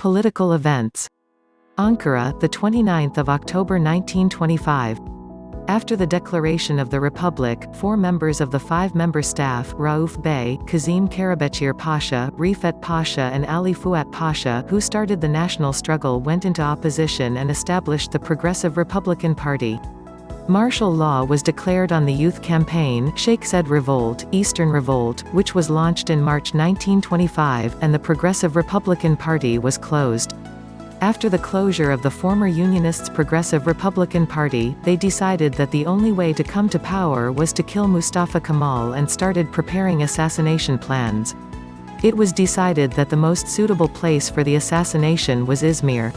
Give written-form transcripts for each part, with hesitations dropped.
Political events. Ankara, the 29th of October 1925. After the declaration of the Republic, 4 members of the 5-member staff, Rauf Bey, Kazim Karabekir Pasha, Rifat Pasha and Ali Fuat Pasha, who started the national struggle, went into opposition and established the Progressive Republican Party. Martial law was declared on the youth campaign, Sheikh Zayed Revolt, Eastern Revolt, which was launched in March 1925, and the Progressive Republican Party was closed. After the closure of the former Unionists' Progressive Republican Party, they decided that the only way to come to power was to kill Mustafa Kemal and started preparing assassination plans. It was decided that the most suitable place for the assassination was Izmir.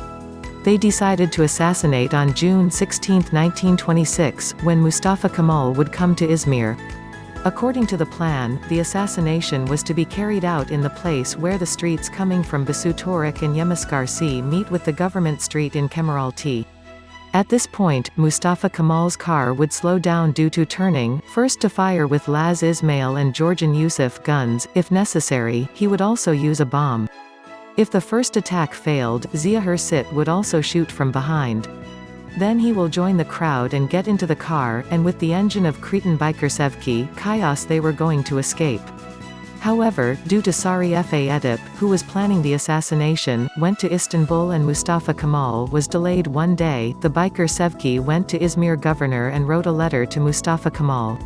They decided to assassinate on June 16, 1926, when Mustafa Kemal would come to Izmir. According to the plan, the assassination was to be carried out in the place where the streets coming from Basutorik and Yemaskarsi meet with the government street in Kemeralty. At this point, Mustafa Kemal's car would slow down due to turning, first to fire with Laz Ismail and Georgian Yusuf guns. If necessary, he would also use a bomb. If the first attack failed, Zia Hursit would also shoot from behind. Then he will join the crowd and get into the car, and with the engine of Cretan Bikersevki, chaos, they were going to escape. However, due to Sari F. Edip, who was planning the assassination, went to Istanbul and Mustafa Kemal was delayed one day, the Bikersevki went to Izmir governor and wrote a letter to Mustafa Kemal.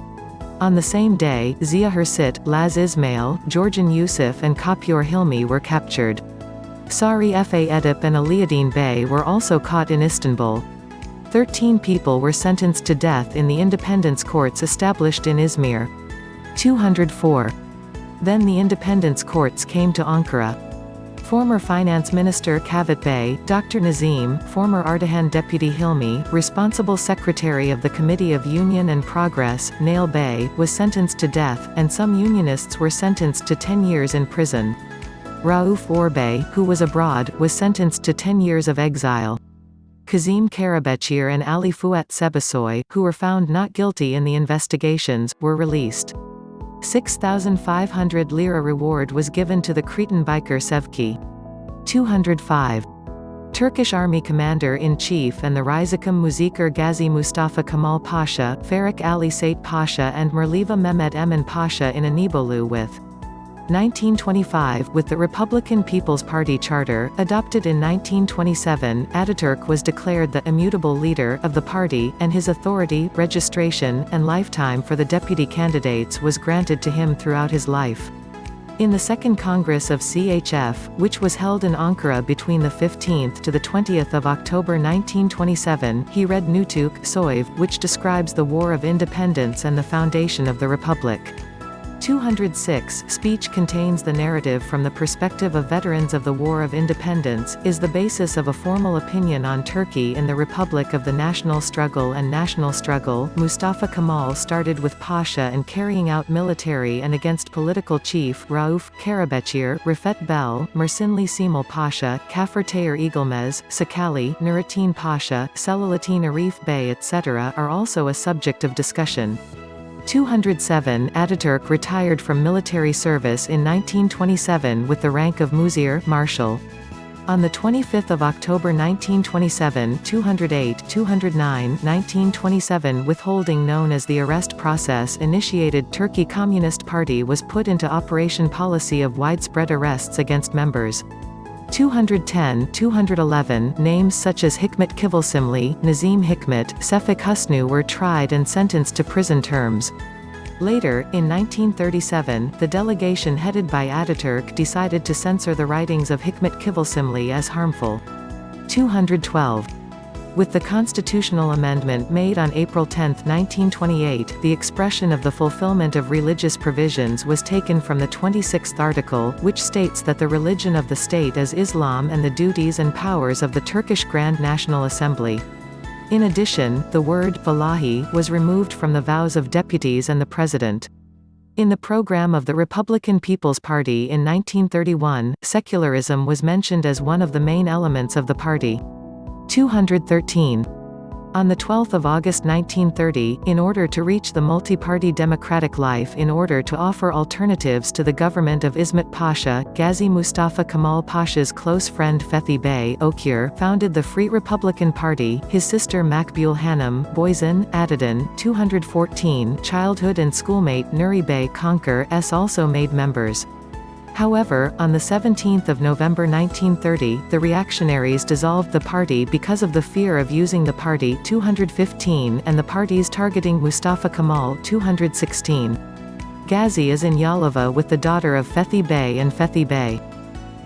On the same day, Zia Hursit, Laz Ismail, Georgian Yusuf and Kapur Hilmi were captured. Sari F. Edip and Aliuddin Bey were also caught in Istanbul. 13 people were sentenced to death in the independence courts established in Izmir. 204. Then the independence courts came to Ankara. Former Finance Minister Kavit Bey, Dr. Nazim, former Ardahan Deputy Hilmi, responsible secretary of the Committee of Union and Progress, Nail Bey, was sentenced to death, and some Unionists were sentenced to 10 years in prison. Rauf Orbey, who was abroad, was sentenced to 10 years of exile. Kazim Karabekir and Ali Fuat Sebasoy, who were found not guilty in the investigations, were released. 6,500 lira reward was given to the Cretan Bikersevki. 205. Turkish Army Commander-in-Chief and the Rizakam Muziker Gazi Mustafa Kemal Pasha, Farik Ali Sait Pasha and Merliva Mehmet Emin Pasha in Anibolu with 1925. With the Republican People's Party charter, adopted in 1927, Ataturk was declared the immutable leader of the party, and his authority, registration, and lifetime for the deputy candidates was granted to him throughout his life. In the Second Congress of CHF, which was held in Ankara between the 15th to the 20th of October 1927, he read Nutuk Soyv, which describes the War of Independence and the foundation of the Republic. 206. Speech contains the narrative from the perspective of veterans of the War of Independence, is the basis of a formal opinion on Turkey in the Republic of the National Struggle and National Struggle. Mustafa Kemal started with Pasha and carrying out military and against political chief Rauf Karabekir, Rifet Bel, Mersinli Simel Pasha, Kafir Tayyar Eaglemez, Sakali, Nurettin Pasha, Selahattin Arif Bey etc. are also a subject of discussion. 207. Ataturk retired from military service in 1927 with the rank of Muzir Marshal. On 25 October 1927 208, 209, 1927 withholding known as the arrest process initiated Turkey Communist Party was put into operation policy of widespread arrests against members. 210, 211 names such as Hikmet Kivilsimli, Nazim Hikmet, Sefik Husnu were tried and sentenced to prison terms. Later, in 1937, the delegation headed by Ataturk decided to censor the writings of Hikmet Kivilsimli as harmful. 212. With the constitutional amendment made on April 10, 1928, the expression of the fulfillment of religious provisions was taken from the 26th article, which states that the religion of the state is Islam and the duties and powers of the Turkish Grand National Assembly. In addition, the word Wallahi was removed from the vows of deputies and the president. In the program of the Republican People's Party in 1931, secularism was mentioned as one of the main elements of the party. 213. On 12 August 1930, in order to reach the multi-party democratic life, in order to offer alternatives to the government of Ismet Pasha, Ghazi Mustafa Kemal Pasha's close friend Fethi Bey Okyur founded the Free Republican Party. His sister Makbul Hanım Boyzan, Atadan, 214, childhood and schoolmate Nuri Bey Conquer S also made members. However, on 17 November 1930, the reactionaries dissolved the party because of the fear of using the party 215 and the parties targeting Mustafa Kemal 216. Ghazi is in Yalova with the daughter of Fethi Bey and Fethi Bey.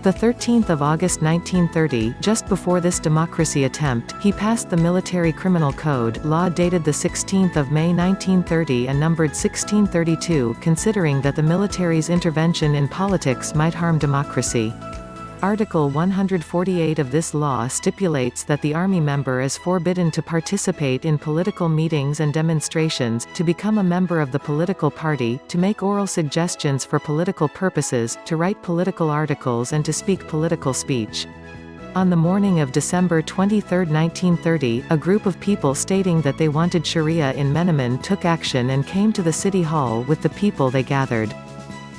The 13th of August 1930, just before this democracy attempt, he passed the Military Criminal Code law dated 16 May 1930 and numbered 1632, considering that the military's intervention in politics might harm democracy. Article 148 of this law stipulates that the army member is forbidden to participate in political meetings and demonstrations, to become a member of the political party, to make oral suggestions for political purposes, to write political articles and to speak political speech. On the morning of December 23, 1930, a group of people stating that they wanted Sharia in Menemen took action and came to the city hall with the people they gathered.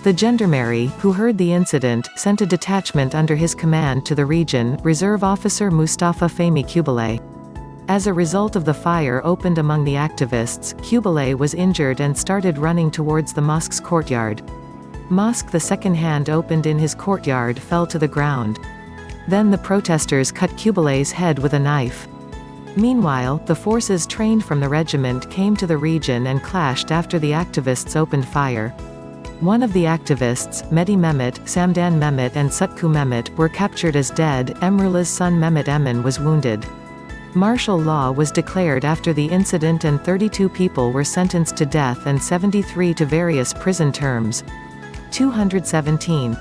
The gendarmerie, who heard the incident, sent a detachment under his command to the region, Reserve Officer Mustafa Fehmi Kubilay. As a result of the fire opened among the activists, Kubilay was injured and started running towards the mosque's courtyard. Mosque the second hand opened in his courtyard fell to the ground. Then the protesters cut Kubilay's head with a knife. Meanwhile, the forces trained from the regiment came to the region and clashed after the activists opened fire. One of the activists, Mehdi Mehmet, Samdan Mehmet and Sutku Mehmet, were captured as dead. Emrullah's son Mehmet Emin was wounded. Martial law was declared after the incident and 32 people were sentenced to death and 73 to various prison terms. 217.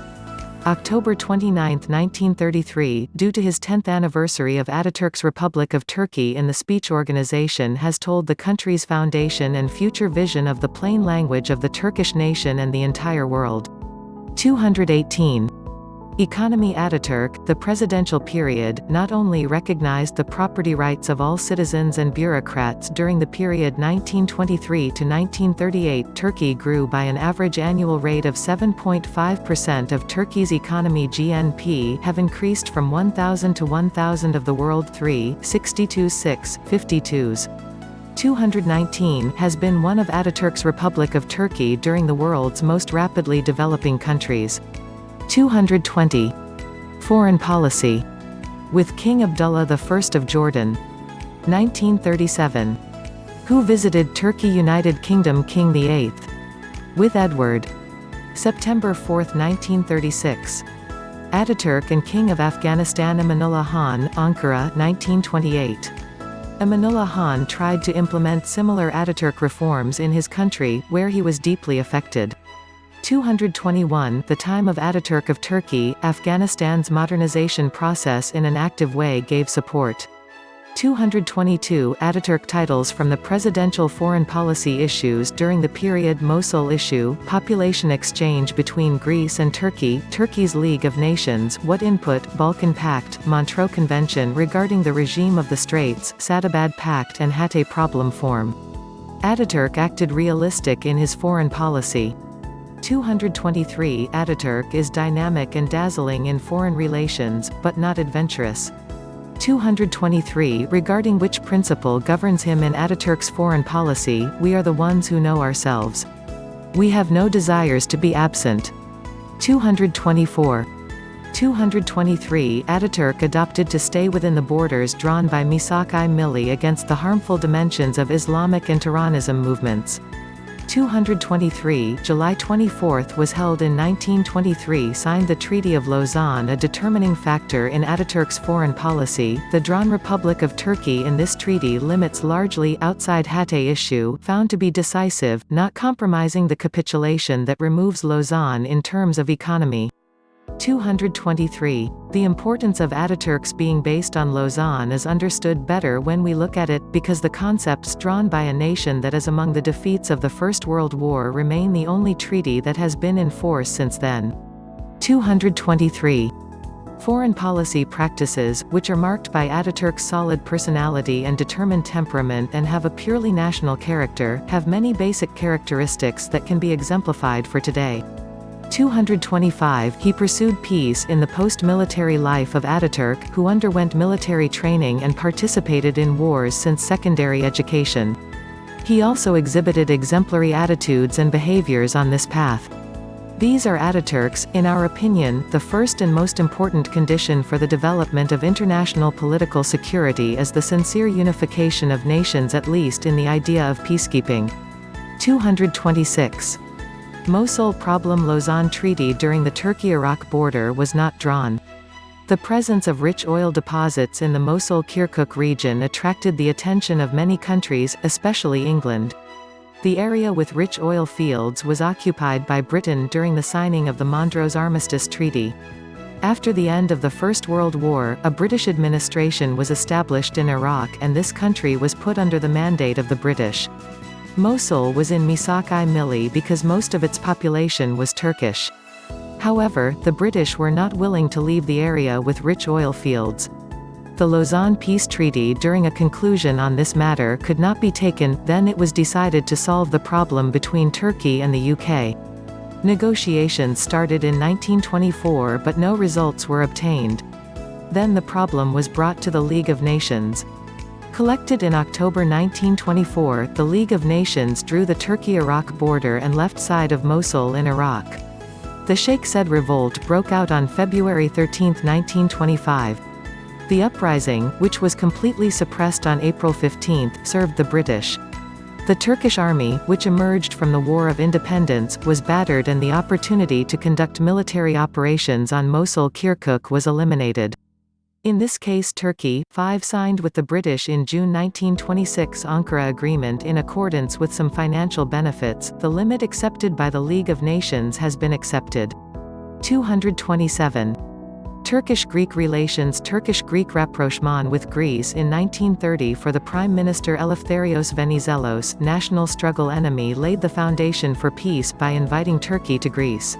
October 29, 1933, due to his 10th anniversary of Ataturk's Republic of Turkey in the speech organization has told the country's foundation and future vision of the plain language of the Turkish nation and the entire world. 218. Economy Ataturk, the presidential period, not only recognized the property rights of all citizens and bureaucrats during the period 1923 to 1938. Turkey grew by an average annual rate of 7.5% of Turkey's economy. GNP have increased from 1,000 to 1,000 of the world 3.62.6, 52s. 219 has been one of Ataturk's Republic of Turkey during the world's most rapidly developing countries. 220. Foreign policy. With King Abdullah I of Jordan. 1937. Who visited Turkey? United Kingdom King VIII. With Edward. September 4, 1936. Ataturk and King of Afghanistan Amanullah Khan, Ankara, 1928. Amanullah Khan tried to implement similar Ataturk reforms in his country, where he was deeply affected. 221 The time of Ataturk of Turkey, Afghanistan's modernization process in an active way gave support. 222 Ataturk titles from the presidential foreign policy issues during the period. Mosul issue, population exchange between Greece and Turkey, Turkey's League of Nations, what input, Balkan Pact, Montreux Convention regarding the regime of the Straits, Sadabad Pact and Hatay problem form. Ataturk acted realistic in his foreign policy. 223 Ataturk is dynamic and dazzling in foreign relations, but not adventurous. 223 Regarding which principle governs him in Ataturk's foreign policy, we are the ones who know ourselves. We have no desires to be absent. 224. 223 Ataturk adopted to stay within the borders drawn by Misak-i-Milli against the harmful dimensions of Islamic and Tehranism movements. 223 July 24 was held in 1923. Signed the Treaty of Lausanne, a determining factor in Ataturk's foreign policy. The drawn Republic of Turkey in this treaty limits largely outside Hatay issue, found to be decisive, not compromising the capitulation that removes Lausanne in terms of economy. 223. The importance of Ataturk's being based on Lausanne is understood better when we look at it, because the concepts drawn by a nation that is among the defeats of the First World War remain the only treaty that has been in force since then. 223. Foreign policy practices, which are marked by Ataturk's solid personality and determined temperament and have a purely national character, have many basic characteristics that can be exemplified for today. 225 He pursued peace in the post-military life of Ataturk, who underwent military training and participated in wars since secondary education. He also exhibited exemplary attitudes and behaviors on this path. These are Ataturk's, in our opinion, the first and most important condition for the development of international political security is the sincere unification of nations, at least in the idea of peacekeeping. 226. Mosul problem. Lausanne Treaty. During the Turkey-Iraq border was not drawn. The presence of rich oil deposits in the Mosul-Kirkuk region attracted the attention of many countries, especially England. The area with rich oil fields was occupied by Britain during the signing of the Montrose Armistice Treaty. After the end of the First World War, a British administration was established in Iraq and this country was put under the mandate of the British. Mosul was in Misak-i-Milli because most of its population was Turkish. However, the British were not willing to leave the area with rich oil fields. The Lausanne Peace Treaty. During a conclusion on this matter could not be taken, then it was decided to solve the problem between Turkey and the UK. Negotiations started in 1924 but no results were obtained. Then the problem was brought to the League of Nations. Collected in October 1924, the League of Nations drew the Turkey-Iraq border and left side of Mosul in Iraq. The Sheikh Zayed revolt broke out on February 13, 1925. The uprising, which was completely suppressed on April 15, served the British. The Turkish army, which emerged from the War of Independence, was battered and the opportunity to conduct military operations on Mosul-Kirkuk was eliminated. In this case Turkey, 5 signed with the British in June 1926 Ankara Agreement in accordance with some financial benefits. The limit accepted by the League of Nations has been accepted. 227. Turkish-Greek relations. Turkish-Greek rapprochement with Greece in 1930 for the Prime Minister Eleftherios Venizelos, national struggle enemy, laid the foundation for peace by inviting Turkey to Greece.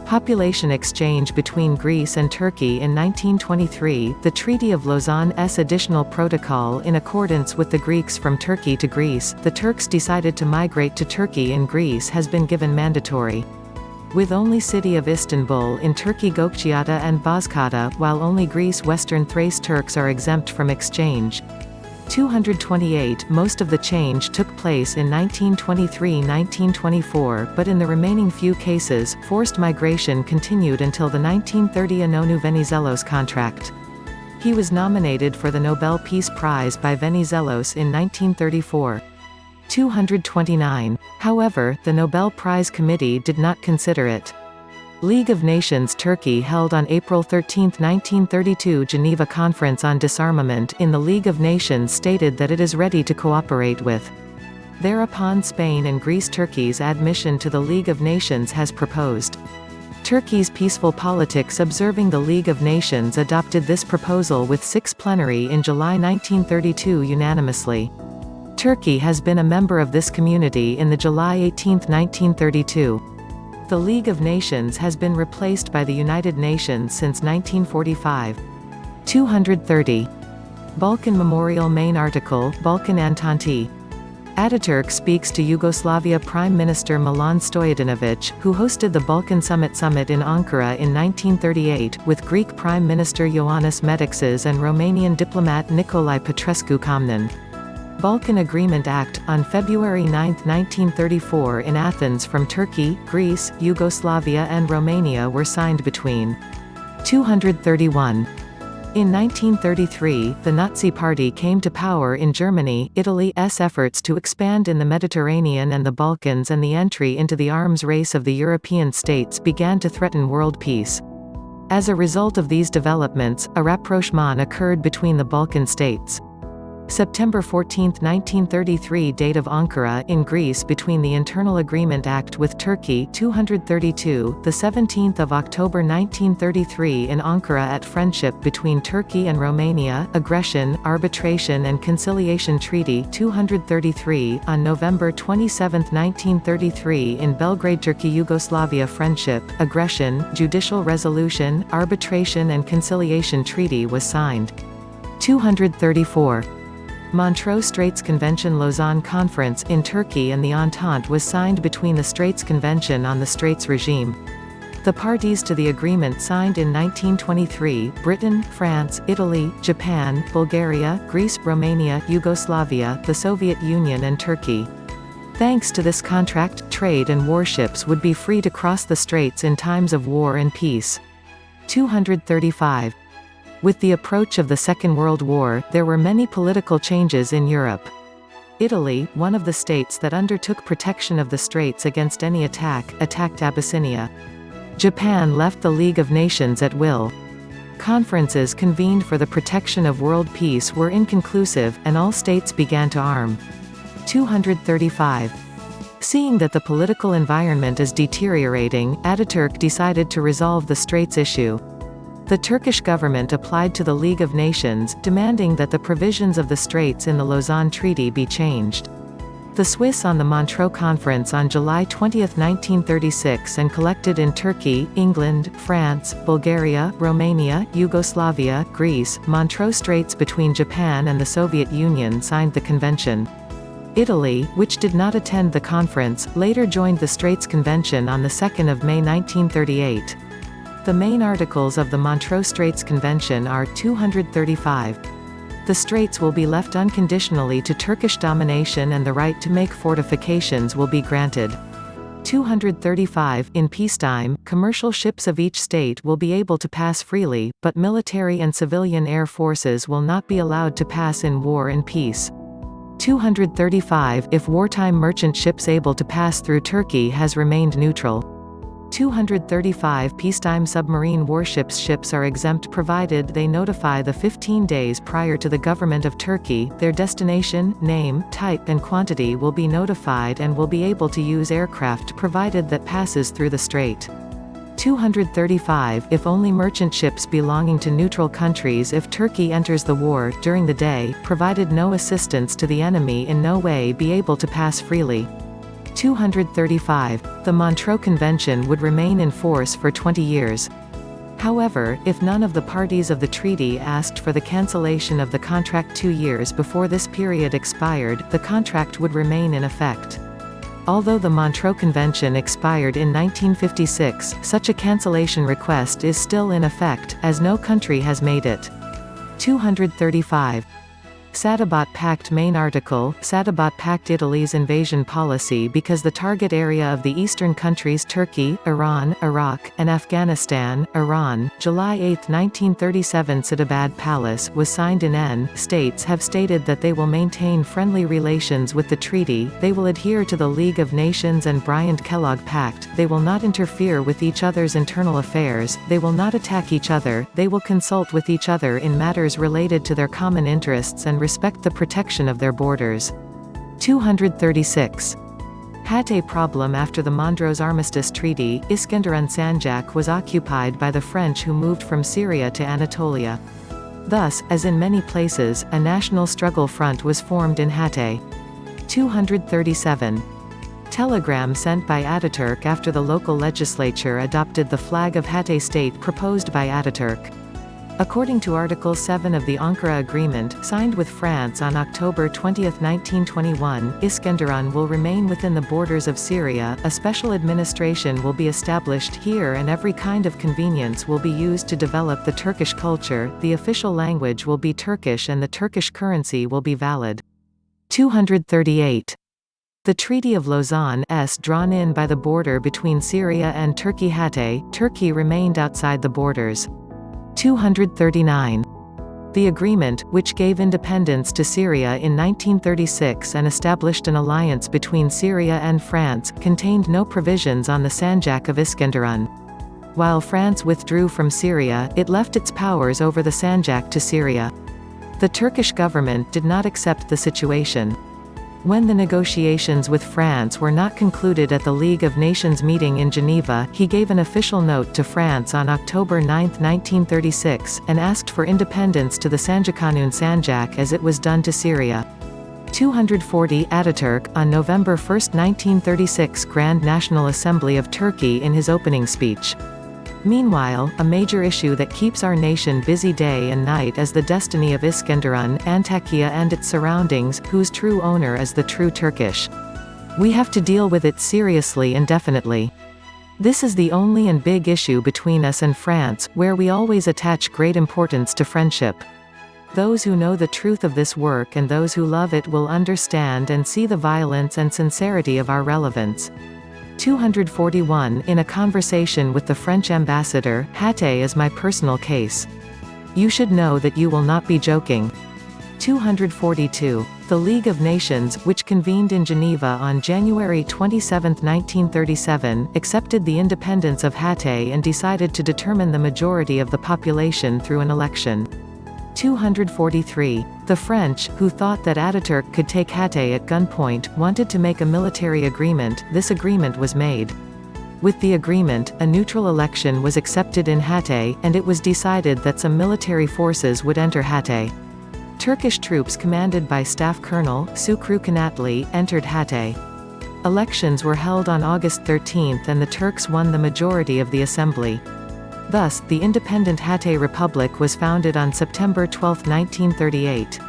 Population exchange between Greece and Turkey in 1923, the Treaty of Lausanne's additional protocol. In accordance with the Greeks from Turkey to Greece, the Turks decided to migrate to Turkey and Greece has been given mandatory. With only city of Istanbul in Turkey Gökçeada and Bozkır'da, while only Greece Western Thrace Turks are exempt from exchange. 228 Most of the change took place in 1923–1924, but in the remaining few cases, forced migration continued until the 1930 Inonu Venizelos contract. He was nominated for the Nobel Peace Prize by Venizelos in 1934. 229. However, the Nobel Prize Committee did not consider it. League of Nations. Turkey held on April 13, 1932 Geneva Conference on Disarmament. In the League of Nations stated that it is ready to cooperate with. Thereupon Spain and Greece. Turkey's admission to the League of Nations has proposed. Turkey's peaceful politics observing the League of Nations adopted this proposal with 6 plenary in July 1932 unanimously. Turkey has been a member of this community in the July 18, 1932. The League of Nations has been replaced by the United Nations since 1945. 230. Balkan Memorial. Main article, Balkan Entente. Ataturk speaks to Yugoslavia Prime Minister Milan Stojadinovic, who hosted the Balkan Summit in Ankara in 1938, with Greek Prime Minister Ioannis Metixis and Romanian diplomat Nicolae Petrescu Comnene. Balkan Agreement Act, on February 9, 1934 in Athens. From Turkey, Greece, Yugoslavia and Romania were signed between. 231. In 1933, the Nazi Party came to power in Germany. Italy's efforts to expand in the Mediterranean and the Balkans and the entry into the arms race of the European states began to threaten world peace. As a result of these developments, a rapprochement occurred between the Balkan states. September 14, 1933 Date of Ankara in Greece between the Internal Agreement Act with Turkey 232, the 17th of October 1933 in Ankara at Friendship between Turkey and Romania, Aggression, Arbitration and Conciliation Treaty 233 on November 27, 1933 in Belgrade Turkey Yugoslavia Friendship, Aggression, Judicial Resolution, Arbitration and Conciliation Treaty was signed. 234. Montreux Straits Convention Lausanne Conference in Turkey and the Entente was signed between the Straits Convention on the Straits regime. The parties to the agreement signed in 1923, Britain, France, Italy, Japan, Bulgaria, Greece, Romania, Yugoslavia, the Soviet Union and Turkey. Thanks to this contract, trade and warships would be free to cross the straits in times of war and peace. 235. With the approach of the Second World War, there were many political changes in Europe. Italy, one of the states that undertook protection of the straits against any attack, attacked Abyssinia. Japan left the League of Nations at will. Conferences convened for the protection of world peace were inconclusive, and all states began to arm. 235. Seeing that the political environment is deteriorating, Ataturk decided to resolve the straits issue. The Turkish government applied to the League of Nations, demanding that the provisions of the Straits in the Lausanne Treaty be changed. The Swiss on the Montreux Conference on July 20, 1936 and collected in Turkey, England, France, Bulgaria, Romania, Yugoslavia, Greece, Montreux Straits between Japan and the Soviet Union signed the convention. Italy, which did not attend the conference, later joined the Straits Convention on 2 May 1938. The main articles of the Montreux Straits Convention are 235. The straits will be left unconditionally to Turkish domination and the right to make fortifications will be granted. 235. In peacetime, commercial ships of each state will be able to pass freely, but military and civilian air forces will not be allowed to pass in war and peace. 235. If wartime merchant ships able to pass through Turkey has remained neutral. 235. Peacetime submarine warships ships are exempt provided they notify the 15 days prior to the government of Turkey, their destination, name, type and quantity will be notified and will be able to use aircraft provided that passes through the strait. 235. If only merchant ships belonging to neutral countries if Turkey enters the war, during the day, provided no assistance to the enemy in no way be able to pass freely. 235. The Montreux Convention would remain in force for 20 years. However, if none of the parties of the treaty asked for the cancellation of the contract 2 years before this period expired, the contract would remain in effect. Although the Montreux Convention expired in 1956, such a cancellation request is still in effect, as no country has made it. 235. Sadabat Pact Main article, Sadabat Pact Italy's invasion policy because the target area of the eastern countries Turkey, Iran, Iraq, and Afghanistan, Iran, July 8, 1937 Sadabat Palace was signed in N. States have stated that they will maintain friendly relations with the treaty, they will adhere to the League of Nations and Bryant-Kellogg Pact, they will not interfere with each other's internal affairs, they will not attack each other, they will consult with each other in matters related to their common interests and respect the protection of their borders. 236. Hatay problem. After the Mondros Armistice Treaty, Iskenderun Sanjak was occupied by the French who moved from Syria to Anatolia. Thus, as in many places, a national struggle front was formed in Hatay. 237. Telegram sent by Ataturk after the local legislature adopted the flag of Hatay state proposed by Ataturk. According to Article 7 of the Ankara Agreement, signed with France on October 20, 1921, Iskenderun will remain within the borders of Syria, a special administration will be established here and every kind of convenience will be used to develop the Turkish culture, the official language will be Turkish and the Turkish currency will be valid. 238. The Treaty of Lausanne s drawn in by the border between Syria and Turkey. Hatay, Turkey remained outside the borders. 239. The agreement, which gave independence to Syria in 1936 and established an alliance between Syria and France, contained no provisions on the Sanjak of Iskenderun. While France withdrew from Syria, it left its powers over the Sanjak to Syria. The Turkish government did not accept the situation. When the negotiations with France were not concluded at the League of Nations meeting in Geneva, he gave an official note to France on October 9, 1936, and asked for independence to the Sanjaqanun Sanjak as it was done to Syria. 240 Ataturk, on November 1, 1936 Grand National Assembly of Turkey in his opening speech. Meanwhile, a major issue that keeps our nation busy day and night is the destiny of Iskenderun, Antakya and its surroundings, whose true owner is the true Turkish. We have to deal with it seriously and definitely. This is the only and big issue between us and France, where we always attach great importance to friendship. Those who know the truth of this work and those who love it will understand and see the violence and sincerity of our relevance. 241 In a conversation with the French ambassador, Hatay is my personal case. You should know that you will not be joking. 242 The League of Nations, which convened in Geneva on January 27, 1937, accepted the independence of Hatay and decided to determine the majority of the population through an election. 243 The French, who thought that Ataturk could take Hatay at gunpoint, wanted to make a military agreement. This agreement was made. With the agreement, a neutral election was accepted in Hatay, and it was decided that some military forces would enter Hatay. Turkish troops commanded by Staff Colonel Sukru Kanatli entered Hatay. Elections were held on August 13 and the Turks won the majority of the assembly. Thus, the independent Hatay Republic was founded on September 12, 1938.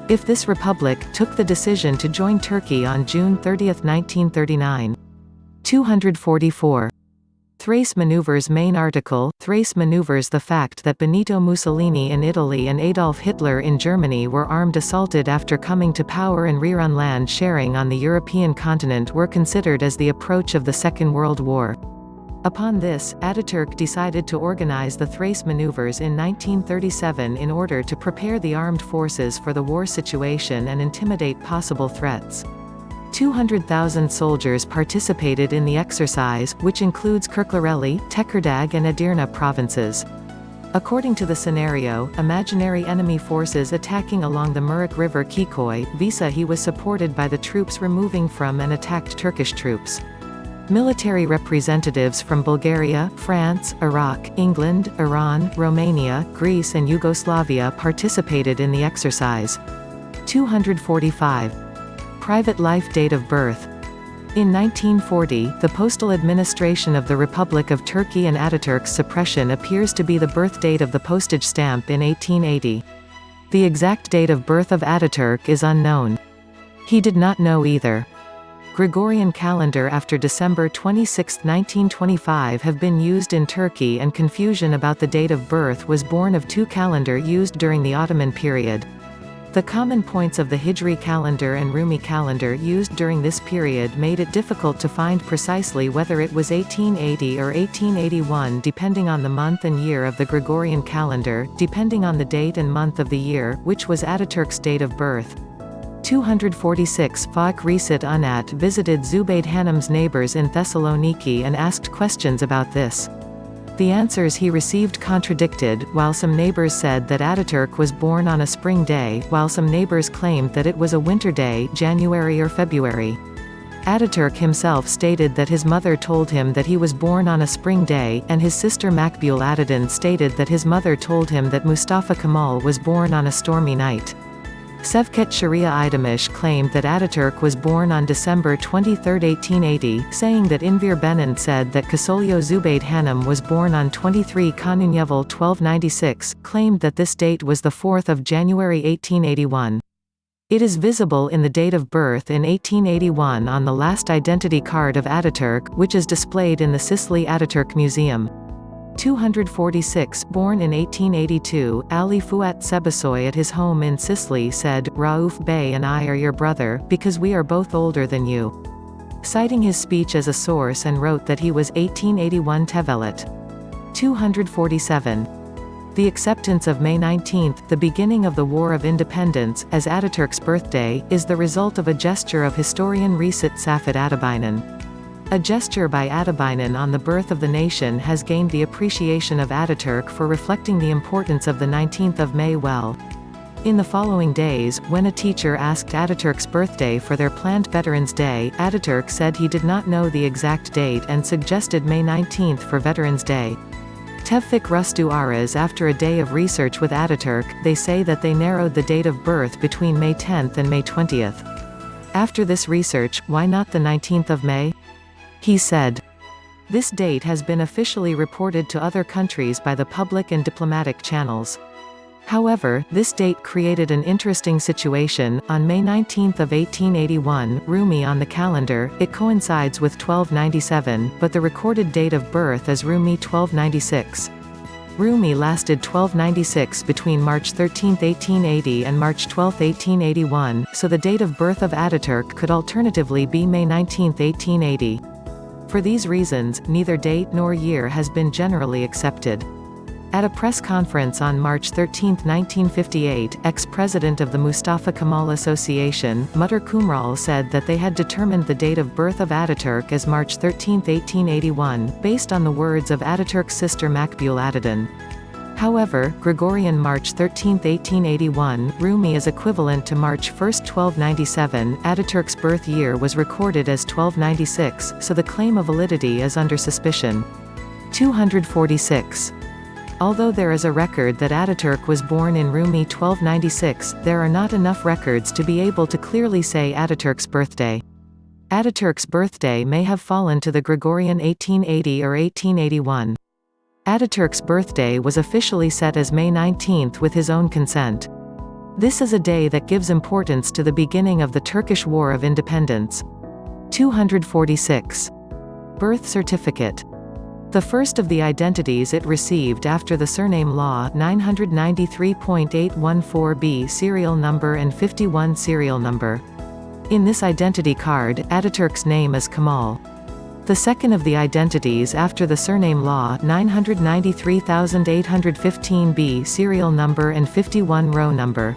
If this republic took the decision to join Turkey on June 30, 1939. 244. Thrace Maneuvers Main article, Thrace maneuvers the fact that Benito Mussolini in Italy and Adolf Hitler in Germany were armed assaulted after coming to power and rerun land sharing on the European continent were considered as the approach of the Second World War. Upon this, Ataturk decided to organize the Thrace maneuvers in 1937 in order to prepare the armed forces for the war situation and intimidate possible threats. 200,000 soldiers participated in the exercise, which includes Kirklareli, Tekirdağ and Edirne provinces. According to the scenario, imaginary enemy forces attacking along the Muruk River Kikoy, Visa he was supported by the troops removing from and attacked Turkish troops. Military representatives from Bulgaria, France, Iraq, England, Iran, Romania, Greece and Yugoslavia participated in the exercise. 245. Private life date of birth. In 1940, the postal administration of the Republic of Turkey and Ataturk's suppression appears to be the birth date of the postage stamp in 1880. The exact date of birth of Ataturk is unknown. He did not know either. Gregorian calendar after December 26, 1925 have been used in Turkey and confusion about the date of birth was born of two calendar used during the Ottoman period. The common points of the Hijri calendar and Rumi calendar used during this period made it difficult to find precisely whether it was 1880 or 1881 depending on the month and year of the Gregorian calendar, depending on the date and month of the year, which was Ataturk's date of birth. 246 Fakh Resit Unat visited Zubayd Hanım's neighbors in Thessaloniki and asked questions about this. The answers he received contradicted, while some neighbors said that Ataturk was born on a spring day, while some neighbors claimed that it was a winter day, January or February. Ataturk himself stated that his mother told him that he was born on a spring day, and his sister Makbul Atadan stated that his mother told him that Mustafa Kemal was born on a stormy night. Sevket Sharia Idamish claimed that Ataturk was born on December 23, 1880, saying that Enver Benin said that Kasolyo Zubayd Hanım was born on 23 Kanunyeval 1296, claimed that this date was the 4th of January 1881. It is visible in the date of birth in 1881 on the last identity card of Ataturk, which is displayed in the Sicily Ataturk Museum. 246 Born in 1882, Ali Fuat Sebasoy at his home in Sicily said, Rauf Bey and I are your brother, because we are both older than you. Citing his speech as a source and wrote that he was 1881 Tevelit. 247. The acceptance of May 19, the beginning of the War of Independence, as Ataturk's birthday, is the result of a gesture of historian Resit Safet Atabaynan. A gesture by Atabaynan on the birth of the nation has gained the appreciation of Ataturk for reflecting the importance of the 19th of May well. In the following days, when a teacher asked Ataturk's birthday for their planned Veterans Day, Ataturk said he did not know the exact date and suggested May 19 for Veterans Day. Tevfik Rustu Aras. After a day of research with Ataturk, they say that they narrowed the date of birth between May 10 and May 20. After this research, why not the 19th of May? He said. This date has been officially reported to other countries by the public and diplomatic channels. However, this date created an interesting situation. On May 19 of 1881, Rumi on the calendar, it coincides with 1297, but the recorded date of birth is Rumi 1296. Rumi lasted 1296 between March 13, 1880 and March 12, 1881, so the date of birth of Ataturk could alternatively be May 19, 1880. For these reasons, neither date nor year has been generally accepted. At a press conference on March 13, 1958, ex-president of the Mustafa Kemal Association, Mutter Kumral said that they had determined the date of birth of Ataturk as March 13, 1881, based on the words of Ataturk's sister Makbule Ataturk. However, Gregorian March 13, 1881, Rumi is equivalent to March 1, 1297. Ataturk's birth year was recorded as 1296, so the claim of validity is under suspicion. 246. Although there is a record that Ataturk was born in Rumi 1296, there are not enough records to be able to clearly say Ataturk's birthday. Ataturk's birthday may have fallen to the Gregorian 1880 or 1881. Ataturk's birthday was officially set as May 19 with his own consent. This is a day that gives importance to the beginning of the Turkish War of Independence. 246. Birth certificate. The first of the identities it received after the surname law 993.814b serial number and 51 serial number. In this identity card, Ataturk's name is Kemal. The second of the identities after the surname law 993,815b serial number and 51 row number.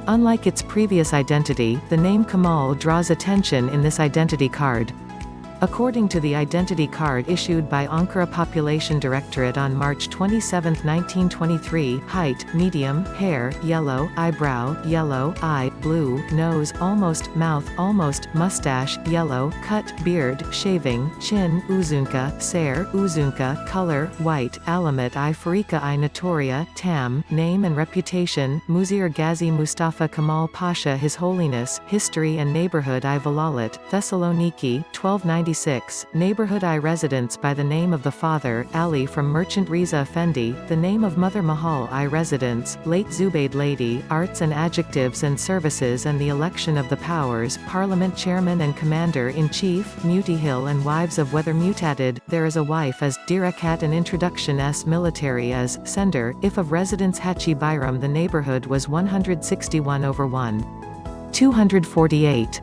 Unlike its previous identity, the name Kemal draws attention in this identity card. According to the identity card issued by Ankara Population Directorate on March 27, 1923, height, medium, hair, yellow, eyebrow, yellow, eye, blue, nose, almost, mouth, almost, mustache, yellow, cut, beard, shaving, chin, uzunka, ser, uzunka, color, white, alamet I Farika I Notoria, tam, name and reputation, Muzir Ghazi Mustafa Kemal Pasha His Holiness, history and neighborhood I Valalit, Thessaloniki, 1296, neighborhood I residence by the name of the father, Ali from Merchant Riza Effendi, the name of mother Mahal I residence, late Zubayd lady, arts and adjectives and services and the election of the powers, parliament chairman and commander-in-chief, Mutihil and wives of whether mutated, there is a wife as, Dirakat and introduction s military as, sender, if of residence Hachi Bayram the neighborhood was 161/1. 248.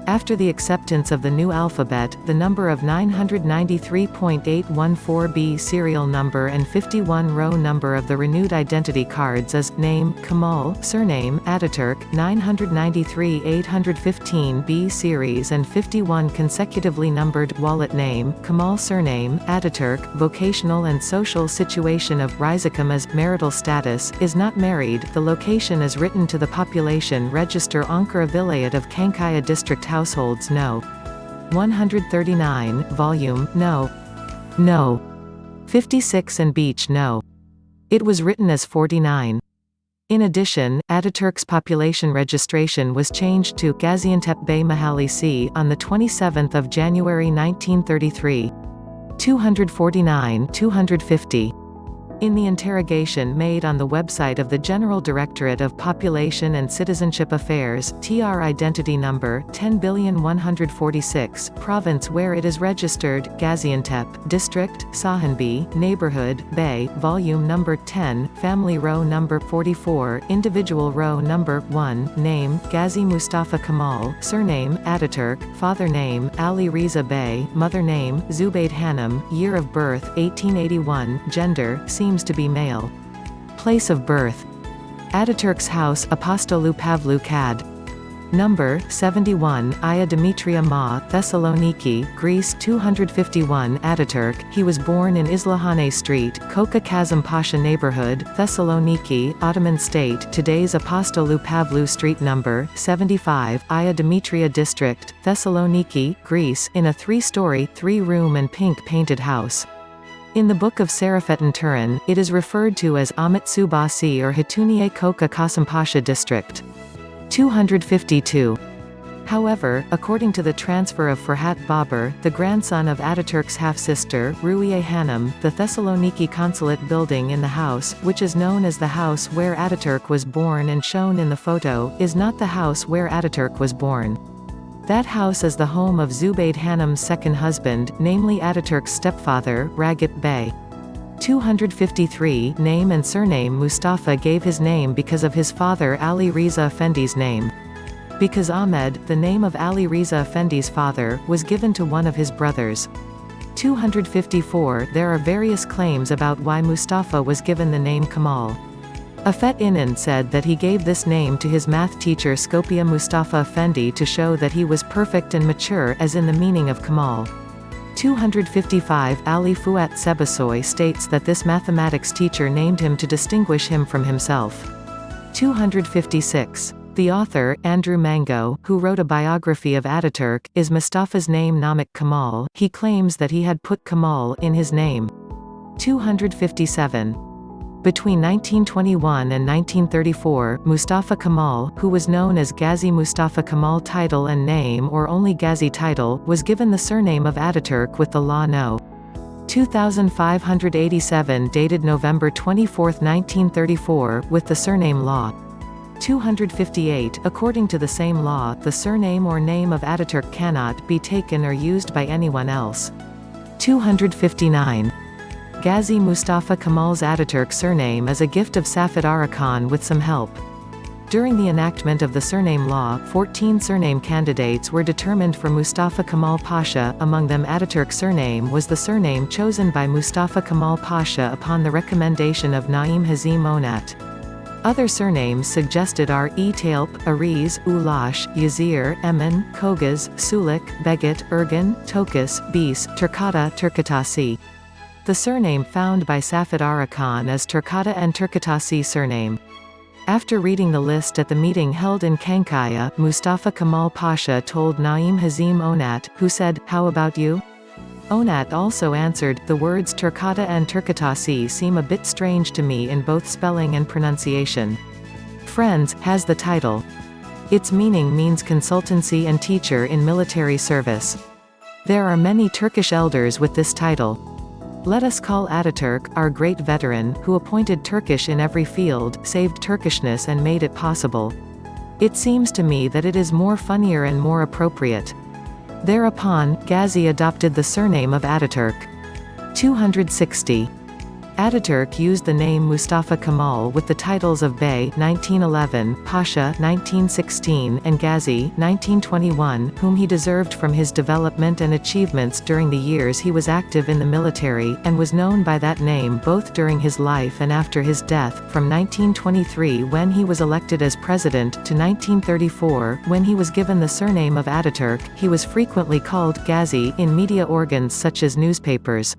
After the acceptance of the new alphabet, the number of 993.814b serial number and 51 row number of the renewed identity cards is, name, Kemal, surname, Ataturk, 993-815b series and 51 consecutively numbered, wallet name, Kemal surname, Ataturk, vocational and social situation of, Rizikam as, marital status, is not married, the location is written to the population register Ankara Vilayet of Kankaya district households no. 139, volume, no. 56 and Beach no. It was written as 49. In addition, Ataturk's population registration was changed to Gaziantep Bey Mahallesi on 27 January 1933. 249-250. In the interrogation made on the website of the General Directorate of Population and Citizenship Affairs, TR identity number 10,146, province where it is registered, Gaziantep, district, Sahanbi, neighborhood, Bay, volume number 10, family row number 44, individual row number 1, name, Ghazi Mustafa Kemal, surname, Ataturk, father name, Ali Riza Bey, mother name, Zubayd Hanım, year of birth, 1881, gender, seems to be male. Place of birth: Ataturk's house, Apostolu Pavlu Kad. Number 71, Aya Demetria Ma, Thessaloniki, Greece 251 Ataturk. He was born in Islahane Street, Koka Kazım Pasha neighborhood, Thessaloniki, Ottoman State. Today's Apostolou Pavlou Street. Number 75, Aya Demetria District, Thessaloniki, Greece, in a 3-story, 3-room and pink painted house. In the Book of Serafetin Turan, it is referred to as Amitsu Basi or Hatuniye Koka Kasımpaşa District. 252. However, according to the transfer of Ferhat Babur, the grandson of Ataturk's half-sister, Ruhiye Hanım, the Thessaloniki consulate building in the house, which is known as the house where Ataturk was born and shown in the photo, is not the house where Ataturk was born. That house is the home of Zubayd Hanım's second husband, namely Ataturk's stepfather, Ragip Bey. 253. Name and surname. Mustafa gave his name because of his father Ali Riza Effendi's name. Because Ahmed, the name of Ali Riza Effendi's father, was given to one of his brothers. 254. There are various claims about why Mustafa was given the name Kemal. Afet İnan said that he gave this name to his math teacher Skopje Mustafa Effendi to show that he was perfect and mature, as in the meaning of Kemal. 255. Ali Fuat Sebasoy states that this mathematics teacher named him to distinguish him from himself. 256. The author, Andrew Mango, who wrote a biography of Ataturk, is Mustafa's name Namık Kemal. He claims that he had put Kemal in his name. 257. Between 1921 and 1934, Mustafa Kemal, who was known as Gazi Mustafa Kemal title and name or only Gazi title, was given the surname of Ataturk with the law No. 2587 dated November 24, 1934, with the surname Law. 258. According to the same law, the surname or name of Ataturk cannot be taken or used by anyone else. 259. Gazi Mustafa Kemal's Ataturk surname is a gift of Safet Arakan with some help. During the enactment of the surname law, 14 surname candidates were determined for Mustafa Kemal Pasha. Among them, Ataturk surname was the surname chosen by Mustafa Kemal Pasha upon the recommendation of Naim Hazim Onat. Other surnames suggested are Etalp, Ariz, Ulaş, Yazir, Emin, Kogaz, Sulik, Beget, Ergin, Tokas, Bis, Turkata, Turkatasi. The surname found by Safet Arakan is Turkata and Turkatasi surname. After reading the list at the meeting held in Kankaya, Mustafa Kemal Pasha told Naim Hazim Onat, who said, "How about you?" Onat also answered, "The words Turkata and Turkatasi seem a bit strange to me in both spelling and pronunciation." Friends has the title. Its meaning means consultancy and teacher in military service. There are many Turkish elders with this title. Let us call Ataturk, our great veteran, who appointed Turkish in every field, saved Turkishness and made it possible. It seems to me that it is more funnier and more appropriate. Thereupon, Gazi adopted the surname of Ataturk. 260. Ataturk used the name Mustafa Kemal with the titles of Bey 1911, Pasha 1916, and Gazi 1921, whom he deserved from his development and achievements during the years he was active in the military, and was known by that name both during his life and after his death. From 1923 when he was elected as president to 1934 when he was given the surname of Ataturk, he was frequently called Gazi in media organs such as newspapers.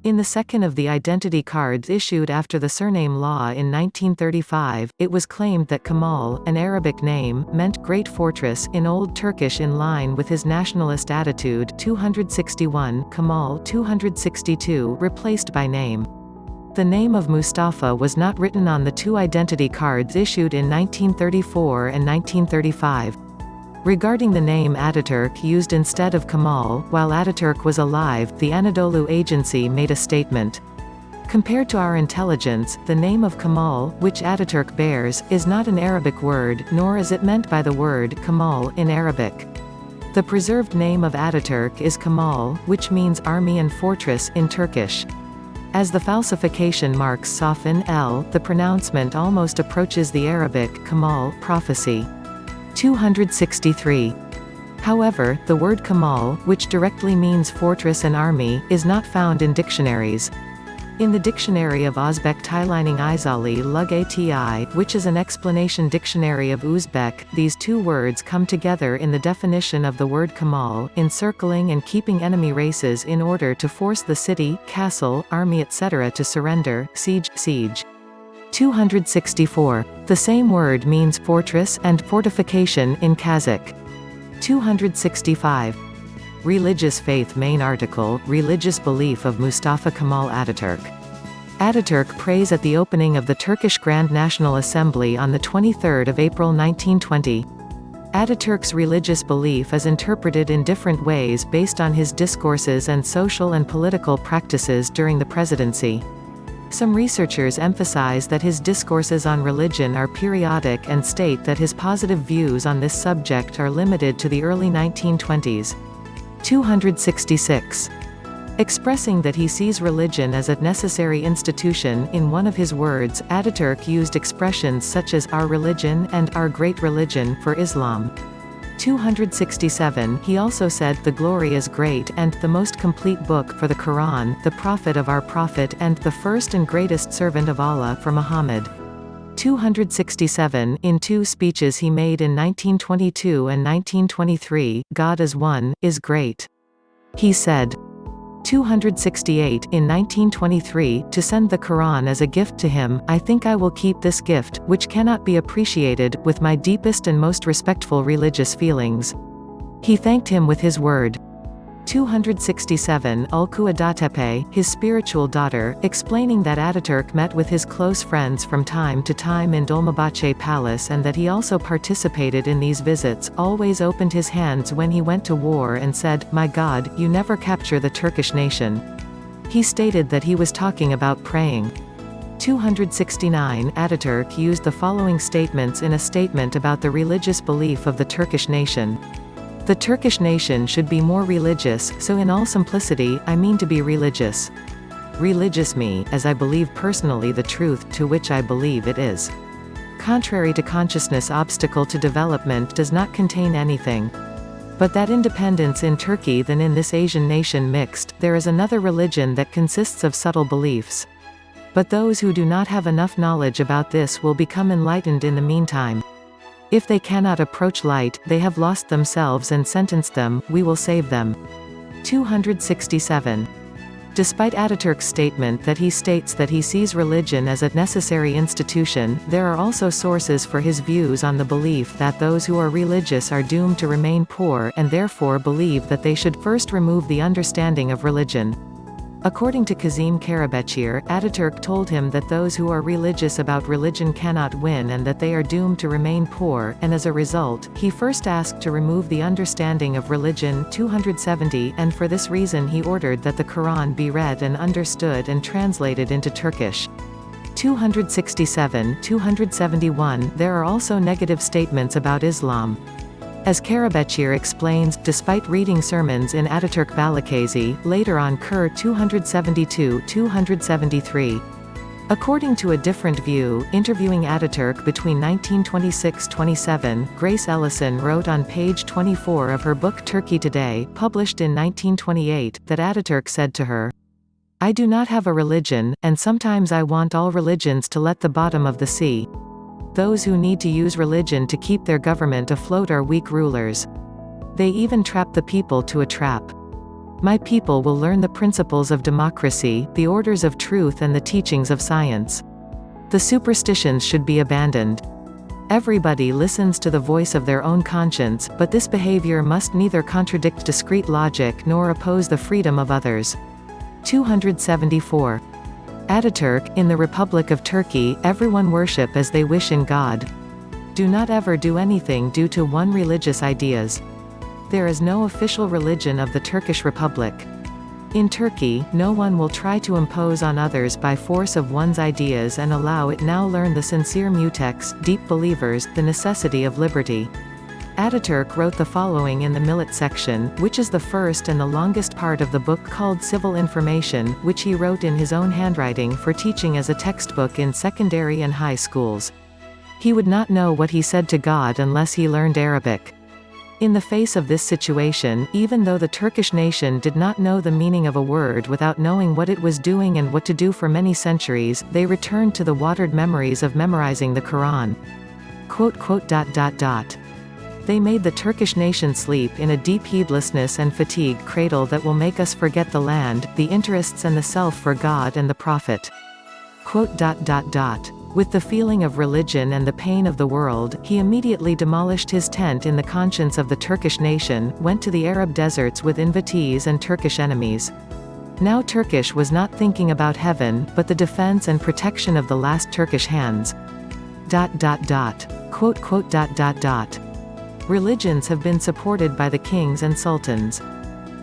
In the second of the identity cards issued after the surname law in 1935, it was claimed that Kemal, an Arabic name, meant great fortress in Old Turkish in line with his nationalist attitude. 261 Kemal 262 replaced by name. The name of Mustafa was not written on the two identity cards issued in 1934 and 1935. Regarding the name Ataturk used instead of Kemal, while Ataturk was alive, the Anadolu Agency made a statement. Compared to our intelligence, the name of Kemal, which Ataturk bears, is not an Arabic word, nor is it meant by the word Kemal in Arabic. The preserved name of Ataturk is Kemal, which means army and fortress in Turkish. As the falsification marks soften L, the pronouncement almost approaches the Arabic Kemal prophecy. 263. However, the word Kemal, which directly means fortress and army, is not found in dictionaries. In the Dictionary of Özbek Tilining Izali Lug Ati, which is an explanation dictionary of Uzbek, these two words come together in the definition of the word Kemal, encircling and keeping enemy races in order to force the city, castle, army etc. to surrender, siege. 264. The same word means fortress and fortification in Kazakh. 265. Religious faith. Main article, Religious belief of Mustafa Kemal Ataturk. Ataturk prays at the opening of the Turkish Grand National Assembly on 23 April 1920. Ataturk's religious belief is interpreted in different ways based on his discourses and social and political practices during the presidency. Some researchers emphasize that his discourses on religion are periodic and state that his positive views on this subject are limited to the early 1920s. 266. Expressing that he sees religion as a necessary institution, in one of his words, Ataturk used expressions such as our religion and our great religion for Islam. 267. He also said the glory is great and the most complete book for the Quran, the prophet of our prophet and the first and greatest servant of Allah for Muhammad. 267. In two speeches he made in 1922 and 1923, God is one, is great. He said. 268. In 1923, to send the Quran as a gift to him, I think I will keep this gift, which cannot be appreciated, with my deepest and most respectful religious feelings. He thanked him with his word. 267. Ulku Adatepe, his spiritual daughter, explaining that Ataturk met with his close friends from time to time in Dolmabahce Palace and that he also participated in these visits, always opened his hands when he went to war and said, "My God, you never capture the Turkish nation." He stated that he was talking about praying. 269. Ataturk used the following statements in a statement about the religious belief of the Turkish nation. The Turkish nation should be more religious, so in all simplicity, I mean to be religious. Religious me, as I believe personally the truth, to which I believe it is. Contrary to consciousness, obstacle to development does not contain anything. But that independence in Turkey than in this Asian nation mixed, there is another religion that consists of subtle beliefs. But those who do not have enough knowledge about this will become enlightened in the meantime. If they cannot approach light, they have lost themselves and sentenced them, we will save them. 267. Despite Ataturk's statement that he states that he sees religion as a necessary institution, there are also sources for his views on the belief that those who are religious are doomed to remain poor and therefore believe that they should first remove the understanding of religion. According to Kazim Karabekir, Ataturk told him that those who are religious about religion cannot win and that they are doomed to remain poor, and as a result, he first asked to remove the understanding of religion. 270, and for this reason he ordered that the Quran be read and understood and translated into Turkish. 267, 271. There are also negative statements about Islam. As Karabekir explains, despite reading sermons in Ataturk Balıkesir, later on Kur 272-273. According to a different view, interviewing Ataturk between 1926–27, Grace Ellison wrote on page 24 of her book Turkey Today, published in 1928, that Ataturk said to her, "I do not have a religion, and sometimes I want all religions to let the bottom of the sea. Those who need to use religion to keep their government afloat are weak rulers. They even trap the people to a trap. My people will learn the principles of democracy, the orders of truth and the teachings of science. The superstitions should be abandoned. Everybody listens to the voice of their own conscience, but this behavior must neither contradict discrete logic nor oppose the freedom of others." 274. Ataturk, in the Republic of Turkey, everyone worship as they wish in God. Do not ever do anything due to one religious ideas. There is no official religion of the Turkish Republic. In Turkey, no one will try to impose on others by force of one's ideas and allow it. Now learn the sincere mutex, deep believers, the necessity of liberty. Ataturk wrote the following in the Millet section, which is the first and the longest part of the book called Civil Information, which he wrote in his own handwriting for teaching as a textbook in secondary and high schools. He would not know what he said to God unless he learned Arabic. In the face of this situation, even though the Turkish nation did not know the meaning of a word without knowing what it was doing and what to do for many centuries, they returned to the watered memories of memorizing the Quran. They made the Turkish nation sleep in a deep heedlessness and fatigue cradle that will make us forget the land, the interests and the self for God and the Prophet. With the feeling of religion and the pain of the world, he immediately demolished his tent in the conscience of the Turkish nation, went to the Arab deserts with invitees and Turkish enemies. Now Turkish was not thinking about heaven, but the defense and protection of the last Turkish hands. Religions have been supported by the kings and sultans.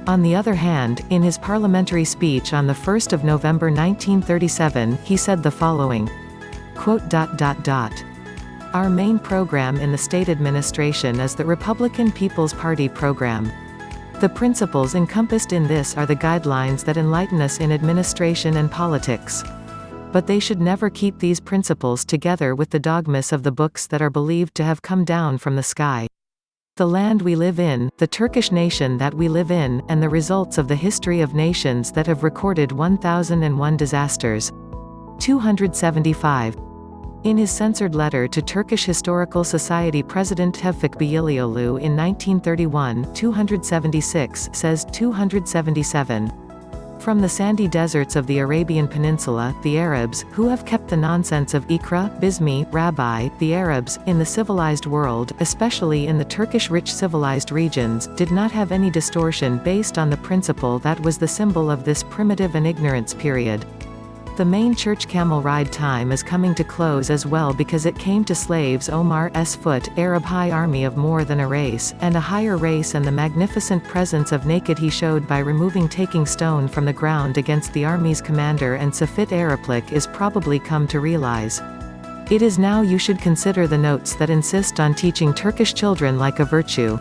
On the other hand, in his parliamentary speech on 1 November 1937, he said the following. Our main program in the state administration is the Republican People's Party program. The principles encompassed in this are the guidelines that enlighten us in administration and politics. But they should never keep these principles together with the dogmas of the books that are believed to have come down from the sky. The land we live in, the Turkish nation that we live in, and the results of the history of nations that have recorded 1001 disasters. 275. In his censored letter to Turkish Historical Society President Tevfik Bayiliolu in 1931, 276 says 277. From the sandy deserts of the Arabian Peninsula, the Arabs, who have kept the nonsense of Iqra, Bismi, Rabbi, the Arabs, in the civilized world, especially in the Turkish-rich civilized regions, did not have any distortion based on the principle that was the symbol of this primitive and ignorance period. The main church camel ride time is coming to close as well because it came to slaves Omar's foot, Arab high army of more than a race, and a higher race and the magnificent presence of naked he showed by removing taking stone from the ground against the army's commander and Safit Araplik is probably come to realize. It is now you should consider the notes that insist on teaching Turkish children like a virtue.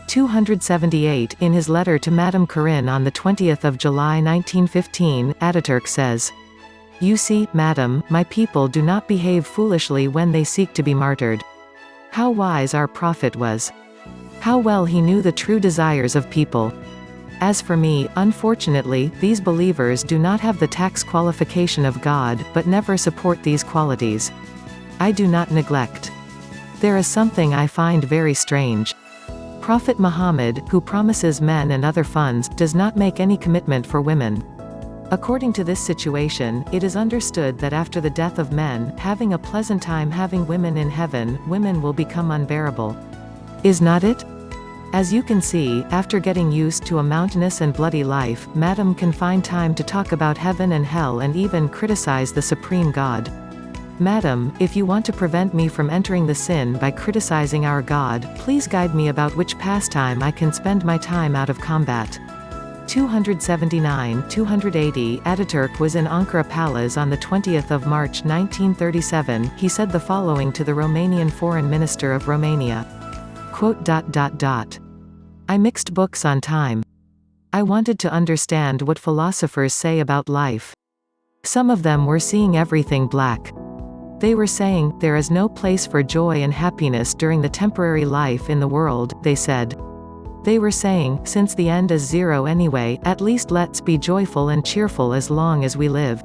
278 In his letter to Madame Corinne on 20 July 1915, Ataturk says, "You see, madam, my people do not behave foolishly when they seek to be martyred. How wise our prophet was. How well he knew the true desires of people. As for me, unfortunately, these believers do not have the tax qualification of God, but never support these qualities. I do not neglect. There is something I find very strange. Prophet Muhammad, who promises men and other funds, does not make any commitment for women. According to this situation, it is understood that after the death of men, having a pleasant time having women in heaven, women will become unbearable. Is not it? As you can see, after getting used to a mountainous and bloody life, Madam can find time to talk about heaven and hell and even criticize the Supreme God. Madam, if you want to prevent me from entering the sin by criticizing our God, please guide me about which pastime I can spend my time out of combat." 279-280 Ataturk was in Ankara Palace on 20 March 1937, he said the following to the Romanian Foreign Minister of Romania. I mixed books on time. I wanted to understand what philosophers say about life. Some of them were seeing everything black. They were saying, there is no place for joy and happiness during the temporary life in the world, they said. They were saying, since the end is zero anyway, at least let's be joyful and cheerful as long as we live.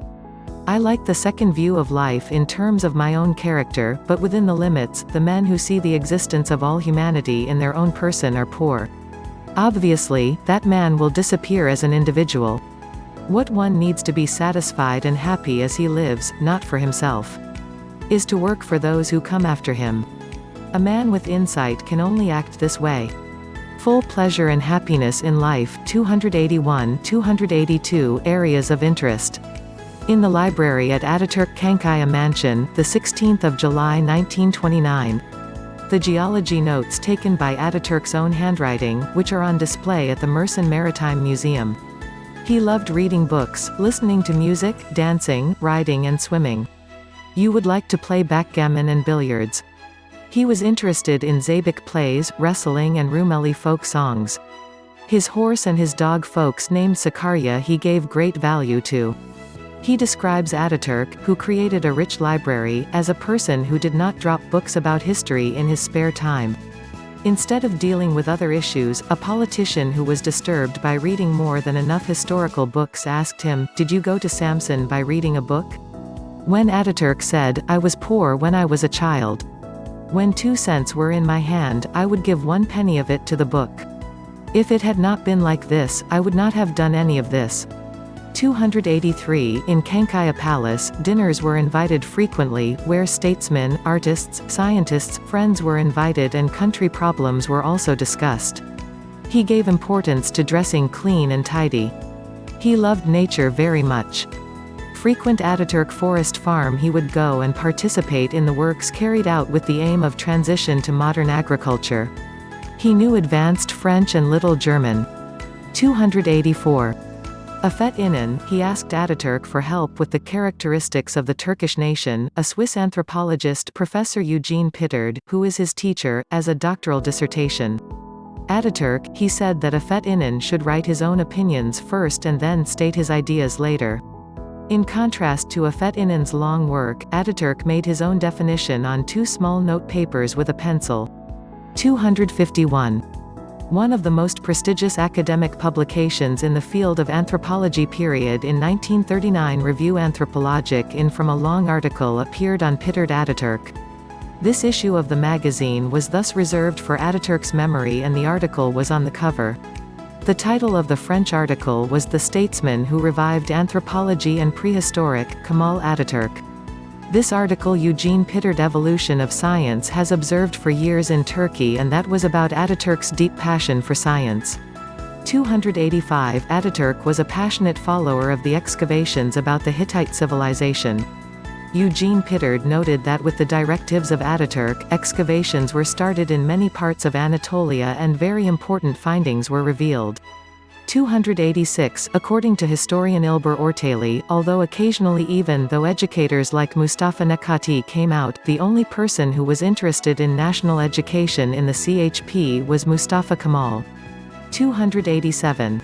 I like the second view of life in terms of my own character, but within the limits, the men who see the existence of all humanity in their own person are poor. Obviously, that man will disappear as an individual. What one needs to be satisfied and happy as he lives, not for himself, is to work for those who come after him. A man with insight can only act this way. Full pleasure and happiness in life. 281-282 Areas of interest. In the library at Ataturk Kankaya Mansion, 16 July 1929. The geology notes taken by Ataturk's own handwriting, which are on display at the Mersin Maritime Museum. He loved reading books, listening to music, dancing, riding and swimming. You would like to play backgammon and billiards. He was interested in Zabik plays, wrestling and Rumeli folk songs. His horse and his dog folks named Sakarya he gave great value to. He describes Ataturk, who created a rich library, as a person who did not drop books about history in his spare time. Instead of dealing with other issues, a politician who was disturbed by reading more than enough historical books asked him, "Did you go to Samsun by reading a book?" When Ataturk said, "I was poor when I was a child. When 2 cents were in my hand, I would give 1 penny of it to the book. If it had not been like this, I would not have done any of this." 283 In Kankaya Palace, dinners were invited frequently, where statesmen, artists, scientists, friends were invited and country problems were also discussed. He gave importance to dressing clean and tidy. He loved nature very much. Frequent Ataturk forest farm he would go and participate in the works carried out with the aim of transition to modern agriculture. He knew advanced French and little German. 284 Afet İnan, he asked Ataturk for help with the characteristics of the Turkish nation. A Swiss anthropologist, Professor Eugene Pittard, who is his teacher, as a doctoral dissertation. Ataturk, he said that Afet İnan should write his own opinions first and then state his ideas later. In contrast to Afet İnan's long work, Ataturk made his own definition on 2 small note papers with a pencil. 251 One of the most prestigious academic publications in the field of anthropology period in 1939 Revue Anthropologique in from a long article appeared on Pittard Ataturk. This issue of the magazine was thus reserved for Ataturk's memory and the article was on the cover. The title of the French article was "The Statesman Who Revived Anthropology and Prehistoric, Kemal Ataturk." This article Eugene Pittard Evolution of Science has observed for years in Turkey and that was about Ataturk's deep passion for science. 285 Ataturk was a passionate follower of the excavations about the Hittite civilization. Eugene Pittard noted that with the directives of Ataturk, excavations were started in many parts of Anatolia and very important findings were revealed. 286 According to historian Ilber Ortaylı, although occasionally even though educators like Mustafa Nekati came out, the only person who was interested in national education in the CHP was Mustafa Kemal. 287